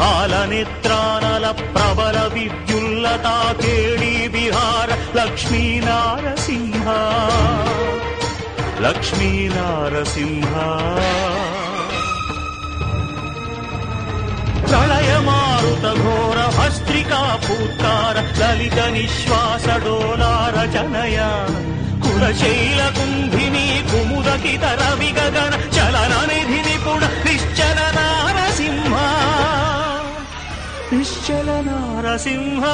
हालनेत्रानल प्रबल विद्युल्लता केळी विहार लक्ष्मी नारसिंह लक्ष्मी नारसिंह प्रलय मारुत घोर भस्त्रिका फूत्कार ललित निश्वास डोलार जनया कुलशैल कुंभिनी कुमुदकित रवि गगन चलन निधि निपुण निश्चल नारसिंह निश्चल नारसिंह